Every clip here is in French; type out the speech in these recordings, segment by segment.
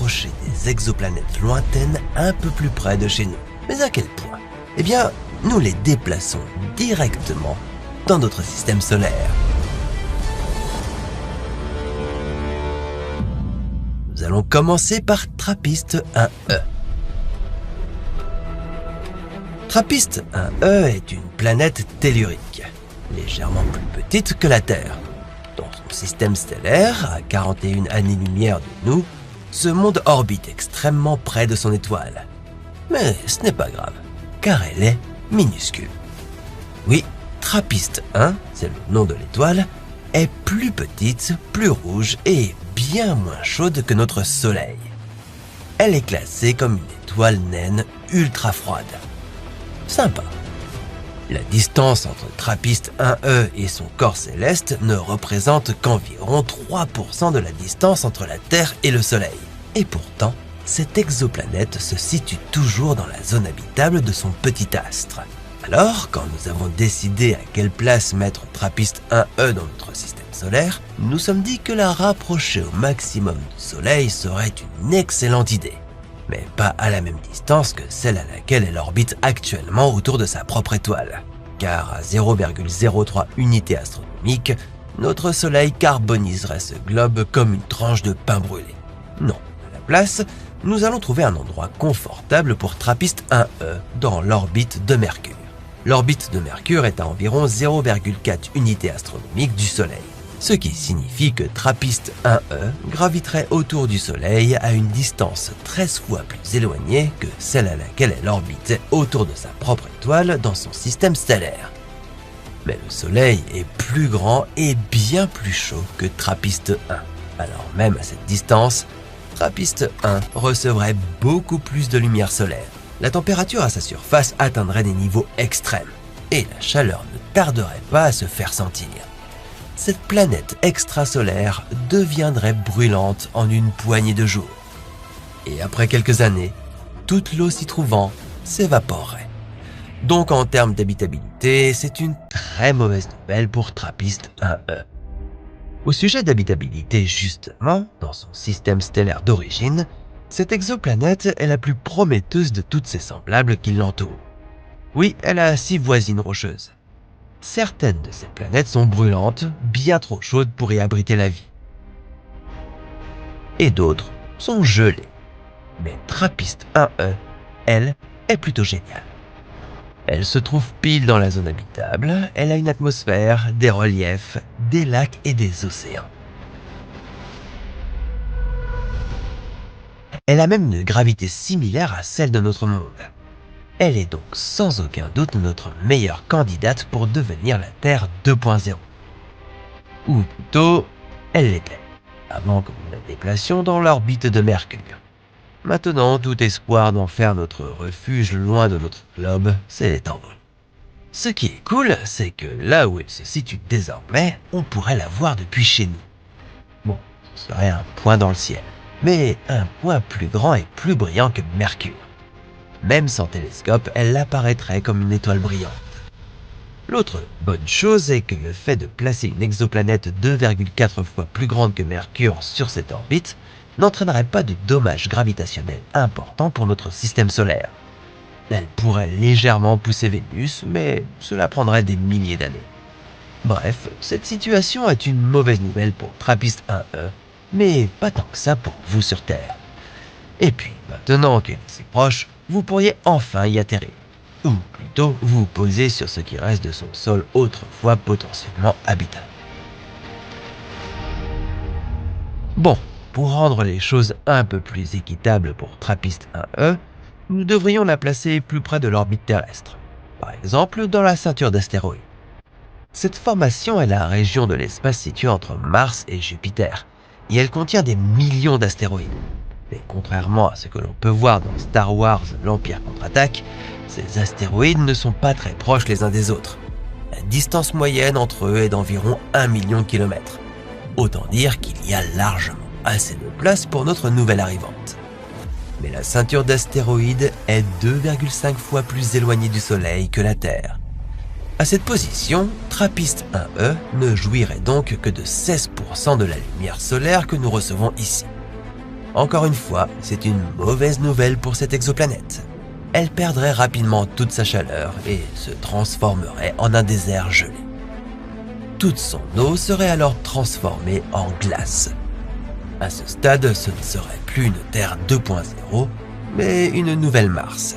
rapprocher des exoplanètes lointaines un peu plus près de chez nous. Mais à quel point? Eh bien, nous les déplaçons directement dans notre système solaire. Nous allons commencer par TRAPPIST 1e. TRAPPIST 1e est une planète tellurique, légèrement plus petite que la Terre. Dans son système stellaire, à 41 années-lumière de nous, ce monde orbite extrêmement près de son étoile. Mais ce n'est pas grave, car elle est minuscule. Oui, TRAPPIST 1, c'est le nom de l'étoile, est plus petite, plus rouge et bien moins chaude que notre Soleil. Elle est classée comme une étoile naine ultra froide. Sympa. La distance entre TRAPPIST 1e et son corps céleste ne représente qu'environ 3% de la distance entre la Terre et le Soleil. Et pourtant, cette exoplanète se situe toujours dans la zone habitable de son petit astre. Alors, quand nous avons décidé à quelle place mettre TRAPPIST 1e dans notre système solaire, nous nous sommes dit que la rapprocher au maximum du Soleil serait une excellente idée. Mais pas à la même distance que celle à laquelle elle orbite actuellement autour de sa propre étoile. Car à 0,03 unités astronomiques, notre Soleil carboniserait ce globe comme une tranche de pain brûlé. Non, à la place, nous allons trouver un endroit confortable pour TRAPPIST 1e dans l'orbite de Mercure. L'orbite de Mercure est à environ 0,4 unités astronomiques du Soleil, ce qui signifie que TRAPPIST 1e graviterait autour du Soleil à une distance 13 fois plus éloignée que celle à laquelle elle orbitait autour de sa propre étoile dans son système stellaire. Mais le Soleil est plus grand et bien plus chaud que TRAPPIST 1. Alors même à cette distance, TRAPPIST 1 recevrait beaucoup plus de lumière solaire. La température à sa surface atteindrait des niveaux extrêmes et la chaleur ne tarderait pas à se faire sentir. Cette planète extrasolaire deviendrait brûlante en une poignée de jours. Et après quelques années, toute l'eau s'y trouvant s'évaporerait. Donc en termes d'habitabilité, c'est une très mauvaise nouvelle pour TRAPPIST 1e. Au sujet d'habitabilité justement, dans son système stellaire d'origine, cette exoplanète est la plus prometteuse de toutes ses semblables qui l'entourent. Oui, elle a 6 voisines rocheuses. Certaines de ces planètes sont brûlantes, bien trop chaudes pour y abriter la vie. Et d'autres sont gelées. Mais TRAPPIST 1e, elle, est plutôt géniale. Elle se trouve pile dans la zone habitable, elle a une atmosphère, des reliefs, des lacs et des océans. Elle a même une gravité similaire à celle de notre monde. Elle est donc sans aucun doute notre meilleure candidate pour devenir la Terre 2.0. Ou plutôt, elle l'était, avant que nous la déplacions dans l'orbite de Mercure. Maintenant, tout espoir d'en faire notre refuge loin de notre globe s'est envolé. Ce qui est cool, c'est que là où elle se situe désormais, on pourrait la voir depuis chez nous. Bon, ce serait un point dans le ciel, mais un point plus grand et plus brillant que Mercure. Même sans télescope, elle apparaîtrait comme une étoile brillante. L'autre bonne chose est que le fait de placer une exoplanète 2,4 fois plus grande que Mercure sur cette orbite n'entraînerait pas de dommages gravitationnels importants pour notre système solaire. Elle pourrait légèrement pousser Vénus, mais cela prendrait des milliers d'années. Bref, cette situation est une mauvaise nouvelle pour TRAPPIST 1e, mais pas tant que ça pour vous sur Terre. Et puis, maintenant qu'elle est si proche, vous pourriez enfin y atterrir. Ou plutôt vous poser sur ce qui reste de son sol autrefois potentiellement habitable. Bon, pour rendre les choses un peu plus équitables pour TRAPPIST 1e, nous devrions la placer plus près de l'orbite terrestre. Par exemple, dans la ceinture d'astéroïdes. Cette formation est la région de l'espace située entre Mars et Jupiter, et elle contient des millions d'astéroïdes. Mais contrairement à ce que l'on peut voir dans Star Wars l'Empire contre-attaque, ces astéroïdes ne sont pas très proches les uns des autres. La distance moyenne entre eux est d'environ 1 million de kilomètres. Autant dire qu'il y a largement assez de place pour notre nouvelle arrivante. Mais la ceinture d'astéroïdes est 2,5 fois plus éloignée du Soleil que la Terre. À cette position, TRAPPIST 1e ne jouirait donc que de 16% de la lumière solaire que nous recevons ici. Encore une fois, c'est une mauvaise nouvelle pour cette exoplanète. Elle perdrait rapidement toute sa chaleur et se transformerait en un désert gelé. Toute son eau serait alors transformée en glace. À ce stade, ce ne serait plus une Terre 2.0, mais une nouvelle Mars.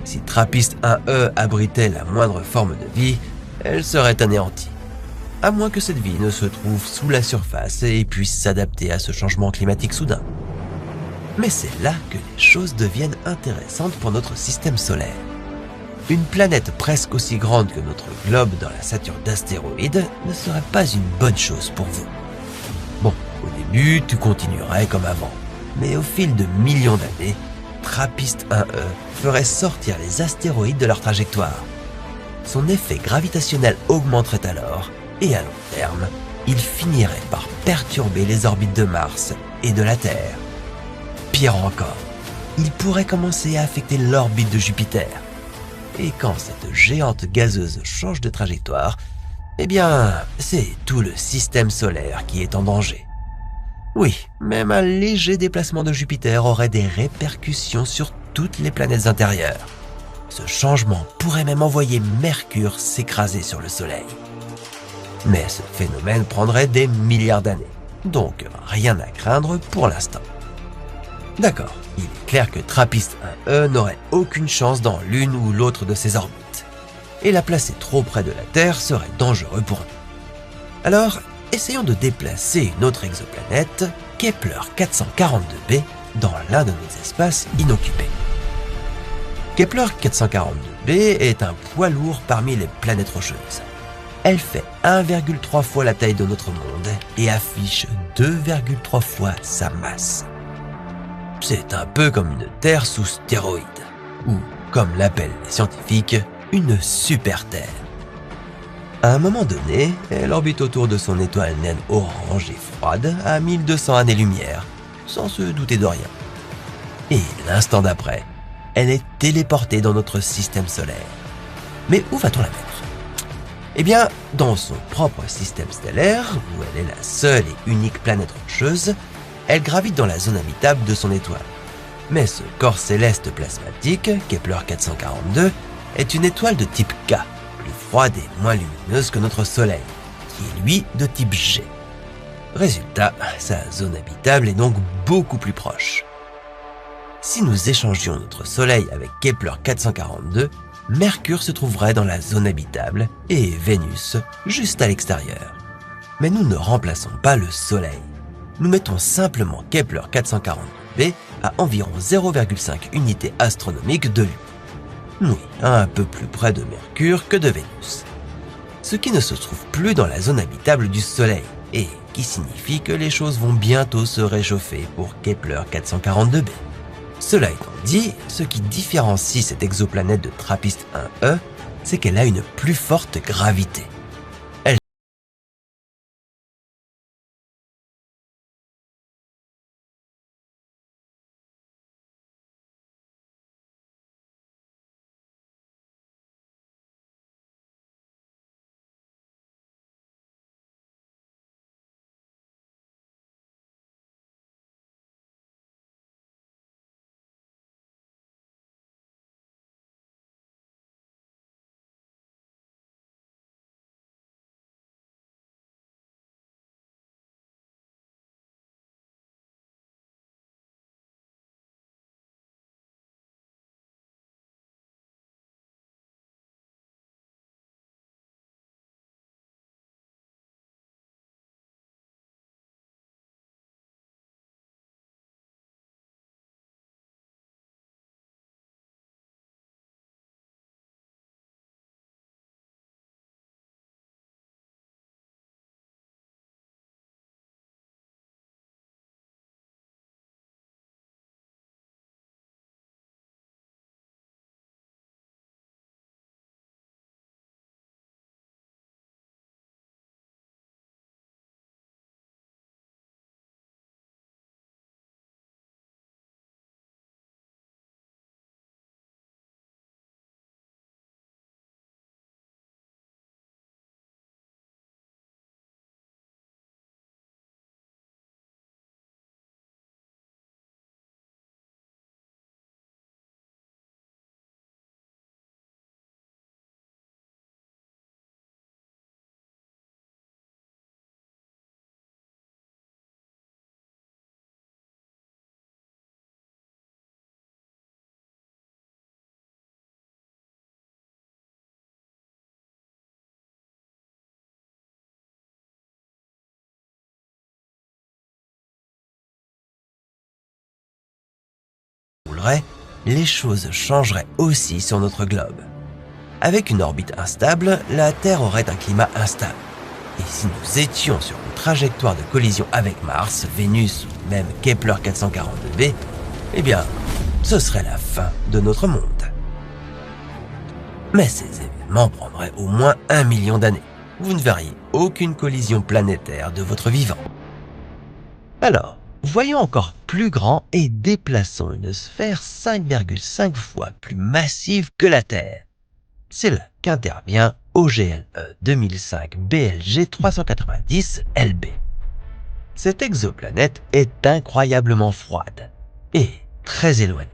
Si TRAPPIST-1e abritait la moindre forme de vie, elle serait anéantie. À moins que cette vie ne se trouve sous la surface et puisse s'adapter à ce changement climatique soudain. Mais c'est là que les choses deviennent intéressantes pour notre système solaire. Une planète presque aussi grande que notre globe dans la ceinture d'astéroïdes ne serait pas une bonne chose pour vous. Bon, au début, tout continuerait comme avant. Mais au fil de millions d'années, TRAPPIST-1e ferait sortir les astéroïdes de leur trajectoire. Son effet gravitationnel augmenterait alors, et à long terme, il finirait par perturber les orbites de Mars et de la Terre. Pire encore, il pourrait commencer à affecter l'orbite de Jupiter. Et quand cette géante gazeuse change de trajectoire, eh bien, c'est tout le système solaire qui est en danger. Oui, même un léger déplacement de Jupiter aurait des répercussions sur toutes les planètes intérieures. Ce changement pourrait même envoyer Mercure s'écraser sur le Soleil. Mais ce phénomène prendrait des milliards d'années, donc rien à craindre pour l'instant. D'accord, il est clair que TRAPPIST-1e n'aurait aucune chance dans l'une ou l'autre de ses orbites. Et la placer trop près de la Terre serait dangereux pour nous. Alors, essayons de déplacer une autre exoplanète, Kepler 442b, dans l'un de nos espaces inoccupés. Kepler 442b est un poids lourd parmi les planètes rocheuses. Elle fait 1,3 fois la taille de notre monde et affiche 2,3 fois sa masse. C'est un peu comme une Terre sous stéroïdes, ou, comme l'appellent les scientifiques, une super Terre. À un moment donné, elle orbite autour de son étoile naine orange et froide à 1200 années-lumière, sans se douter de rien. Et l'instant d'après, elle est téléportée dans notre système solaire. Mais où va-t-on la mettre ? Eh bien, dans son propre système stellaire, où elle est la seule et unique planète rocheuse, elle gravite dans la zone habitable de son étoile. Mais ce corps céleste plasmatique, Kepler 442, est une étoile de type K, plus froide et moins lumineuse que notre Soleil, qui est lui de type G. Résultat, sa zone habitable est donc beaucoup plus proche. Si nous échangions notre Soleil avec Kepler 442, Mercure se trouverait dans la zone habitable et Vénus juste à l'extérieur. Mais nous ne remplaçons pas le Soleil. Nous mettons simplement Kepler 442b à environ 0,5 unités astronomiques de lui. Oui, un peu plus près de Mercure que de Vénus. Ce qui ne se trouve plus dans la zone habitable du Soleil et qui signifie que les choses vont bientôt se réchauffer pour Kepler 442b. Cela étant dit, ce qui différencie cette exoplanète de TRAPPIST-1e, c'est qu'elle a une plus forte gravité. s'effondrerait, les choses changeraient aussi sur notre globe. Avec une orbite instable, la Terre aurait un climat instable. Et si nous étions sur une trajectoire de collision avec Mars, Vénus ou même Kepler 442b, eh bien, ce serait la fin de notre monde. Mais ces événements prendraient au moins 1 million d'années. Vous ne verriez aucune collision planétaire de votre vivant. Alors, voyons encore plus grand et déplaçons une sphère 5,5 fois plus massive que la Terre. C'est là qu'intervient OGLE 2005 BLG 390 LB. Cette exoplanète est incroyablement froide et très éloignée.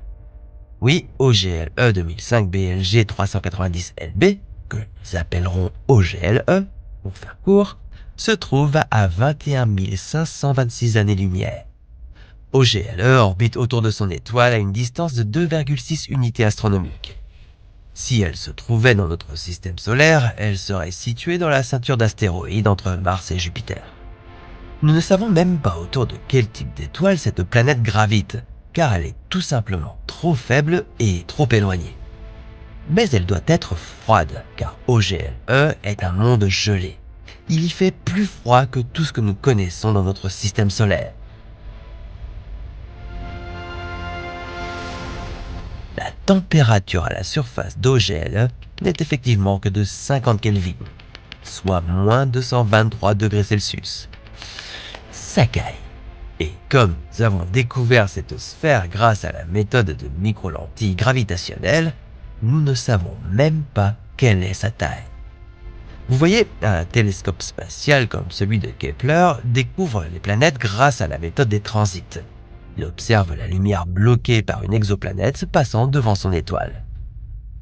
Oui, OGLE 2005 BLG 390 LB, que nous appellerons OGLE, pour faire court, se trouve à 21 526 années-lumière. OGLE orbite autour de son étoile à une distance de 2,6 unités astronomiques. Si elle se trouvait dans notre système solaire, elle serait située dans la ceinture d'astéroïdes entre Mars et Jupiter. Nous ne savons même pas autour de quel type d'étoile cette planète gravite, car elle est tout simplement trop faible et trop éloignée. Mais elle doit être froide, car OGLE est un monde gelé. Il y fait plus froid que tout ce que nous connaissons dans notre système solaire. La température à la surface d'OGLE n'est effectivement que de 50 Kelvin, soit moins 223 degrés Celsius. Ça caille. Et comme nous avons découvert cette sphère grâce à la méthode de micro-lentilles gravitationnelles, nous ne savons même pas quelle est sa taille. Vous voyez, un télescope spatial comme celui de Kepler découvre les planètes grâce à la méthode des transits. Il observe la lumière bloquée par une exoplanète passant devant son étoile.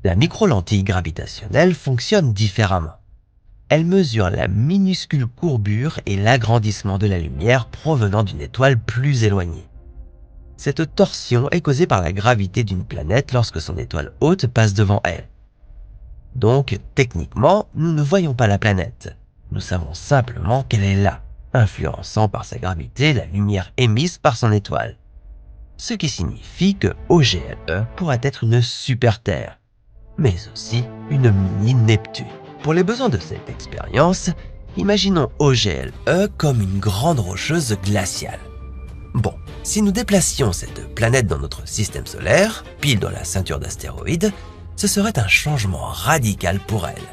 La micro-lentille gravitationnelle fonctionne différemment. Elle mesure la minuscule courbure et l'agrandissement de la lumière provenant d'une étoile plus éloignée. Cette torsion est causée par la gravité d'une planète lorsque son étoile hôte passe devant elle. Donc, techniquement, nous ne voyons pas la planète. Nous savons simplement qu'elle est là, influençant par sa gravité la lumière émise par son étoile. Ce qui signifie que OGLE pourrait être une super-Terre, mais aussi une mini-Neptune. Pour les besoins de cette expérience, imaginons OGLE comme une grande rocheuse glaciale. Bon, si nous déplacions cette planète dans notre système solaire, pile dans la ceinture d'astéroïdes, ce serait un changement radical pour elle.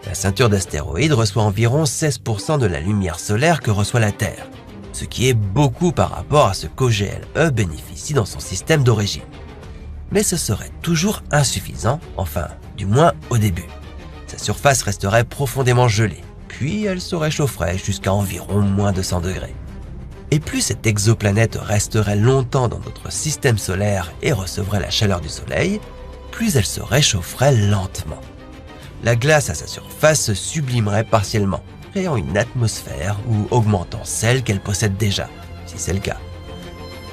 La ceinture d'astéroïdes reçoit environ 16% de la lumière solaire que reçoit la Terre, ce qui est beaucoup par rapport à ce qu'OGLE bénéficie dans son système d'origine. Mais ce serait toujours insuffisant, enfin, du moins au début. Sa surface resterait profondément gelée, puis elle se réchaufferait jusqu'à environ moins de 100 degrés. Et plus cette exoplanète resterait longtemps dans notre système solaire et recevrait la chaleur du Soleil, plus elle se réchaufferait lentement. La glace à sa surface se sublimerait partiellement, créant une atmosphère ou augmentant celle qu'elle possède déjà, si c'est le cas.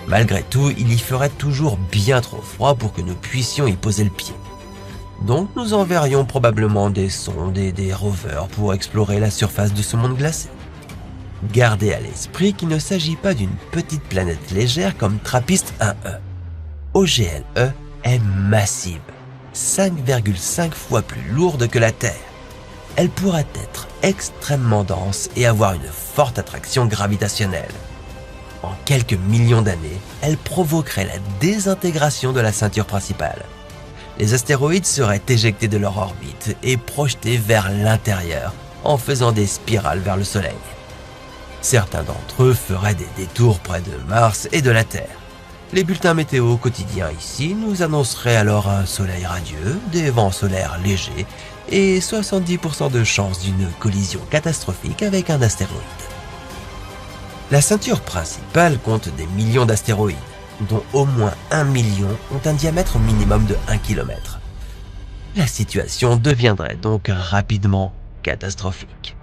Malgré tout, il y ferait toujours bien trop froid pour que nous puissions y poser le pied. Donc nous enverrions probablement des sondes et des rovers pour explorer la surface de ce monde glacé. Gardez à l'esprit qu'il ne s'agit pas d'une petite planète légère comme TRAPPIST-1e. OGLE est massive, 5,5 fois plus lourde que la Terre. Elle pourrait être extrêmement dense et avoir une forte attraction gravitationnelle. En quelques millions d'années, elle provoquerait la désintégration de la ceinture principale. Les astéroïdes seraient éjectés de leur orbite et projetés vers l'intérieur en faisant des spirales vers le Soleil. Certains d'entre eux feraient des détours près de Mars et de la Terre. Les bulletins météo quotidiens ici nous annonceraient alors un soleil radieux, des vents solaires légers et 70% de chances d'une collision catastrophique avec un astéroïde. La ceinture principale compte des millions d'astéroïdes, dont au moins 1 million ont un diamètre minimum de 1 km. La situation deviendrait donc rapidement catastrophique.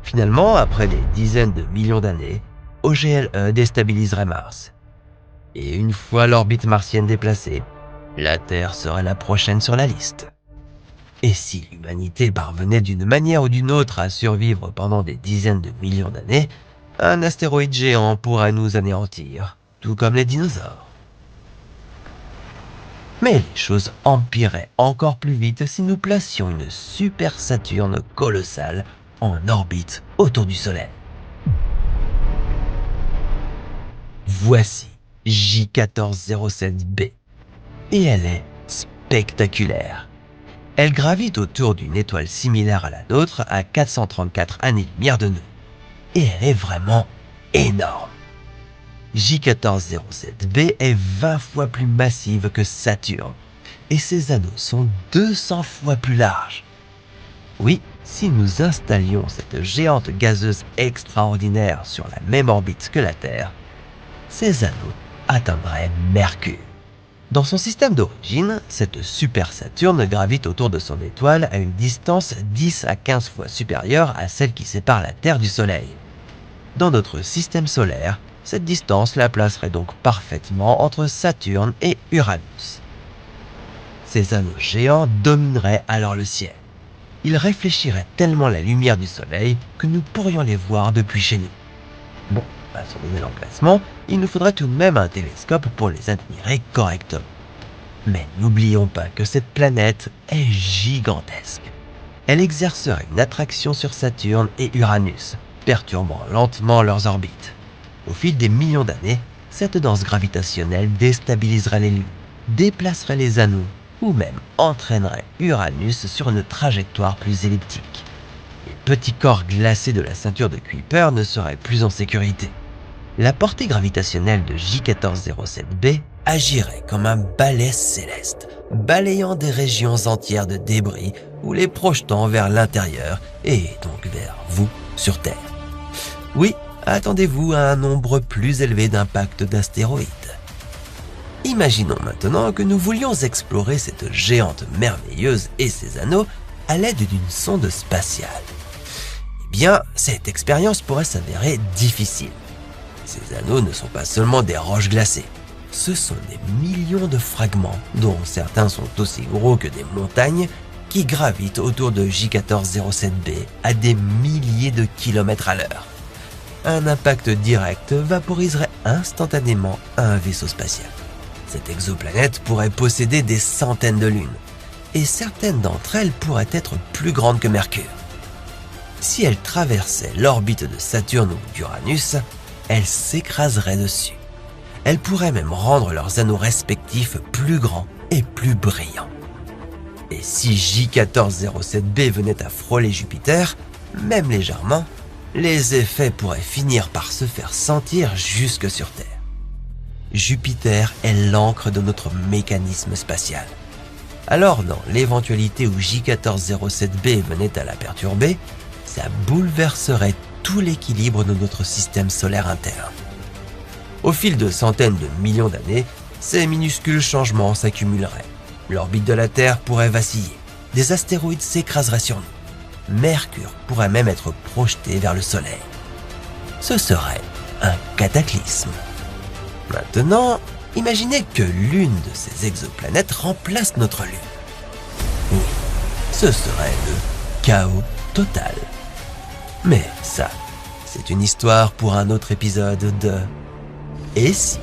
Finalement, après des dizaines de millions d'années, OGLE déstabiliserait Mars. Et une fois l'orbite martienne déplacée, la Terre serait la prochaine sur la liste. Et si l'humanité parvenait d'une manière ou d'une autre à survivre pendant des dizaines de millions d'années, un astéroïde géant pourrait nous anéantir, tout comme les dinosaures. Mais les choses empireraient encore plus vite si nous placions une super Saturne colossale en orbite autour du Soleil. Voici J1407b. Et elle est spectaculaire. Elle gravite autour d'une étoile similaire à la nôtre à 434 années-lumière de nous. Et elle est vraiment énorme. J1407b est 20 fois plus massive que Saturne. Et ses anneaux sont 200 fois plus larges. Oui, si nous installions cette géante gazeuse extraordinaire sur la même orbite que la Terre, ses anneaux atteindraient Mercure. Dans son système d'origine, cette super Saturne gravite autour de son étoile à une distance 10 à 15 fois supérieure à celle qui sépare la Terre du Soleil. Dans notre système solaire, cette distance la placerait donc parfaitement entre Saturne et Uranus. Ces anneaux géants domineraient alors le ciel. Ils réfléchiraient tellement la lumière du Soleil que nous pourrions les voir depuis chez nous. Bon, à son nouvel emplacement, il nous faudrait tout de même un télescope pour les admirer correctement. Mais n'oublions pas que cette planète est gigantesque. Elle exercerait une attraction sur Saturne et Uranus, perturbant lentement leurs orbites. Au fil des millions d'années, cette danse gravitationnelle déstabiliserait les lunes, déplacerait les anneaux ou même entraînerait Uranus sur une trajectoire plus elliptique. Les petits corps glacés de la ceinture de Kuiper ne seraient plus en sécurité. La portée gravitationnelle de J1407b agirait comme un balai céleste, balayant des régions entières de débris ou les projetant vers l'intérieur et donc vers vous sur Terre. Oui, attendez-vous à un nombre plus élevé d'impacts d'astéroïdes. Imaginons maintenant que nous voulions explorer cette géante merveilleuse et ses anneaux à l'aide d'une sonde spatiale. Eh bien, cette expérience pourrait s'avérer difficile. Ces anneaux ne sont pas seulement des roches glacées. Ce sont des millions de fragments, dont certains sont aussi gros que des montagnes, qui gravitent autour de J1407b à des milliers de kilomètres à l'heure. Un impact direct vaporiserait instantanément un vaisseau spatial. Cette exoplanète pourrait posséder des centaines de lunes, et certaines d'entre elles pourraient être plus grandes que Mercure. Si elle traversait l'orbite de Saturne ou d'Uranus, elle s'écraserait dessus. Elle pourrait même rendre leurs anneaux respectifs plus grands et plus brillants. Et si J1407b venait à frôler Jupiter, même légèrement, les effets pourraient finir par se faire sentir jusque sur Terre. Jupiter est l'encre de notre mécanisme spatial. Alors, dans l'éventualité où J1407b venait à la perturber, ça bouleverserait tout l'équilibre de notre système solaire interne. Au fil de centaines de millions d'années, ces minuscules changements s'accumuleraient. L'orbite de la Terre pourrait vaciller, des astéroïdes s'écraseraient sur nous. Mercure pourrait même être projeté vers le Soleil. Ce serait un cataclysme. Maintenant, imaginez que l'une de ces exoplanètes remplace notre Lune. Oui, ce serait le chaos total. Mais ça, c'est une histoire pour un autre épisode de « Et si ?»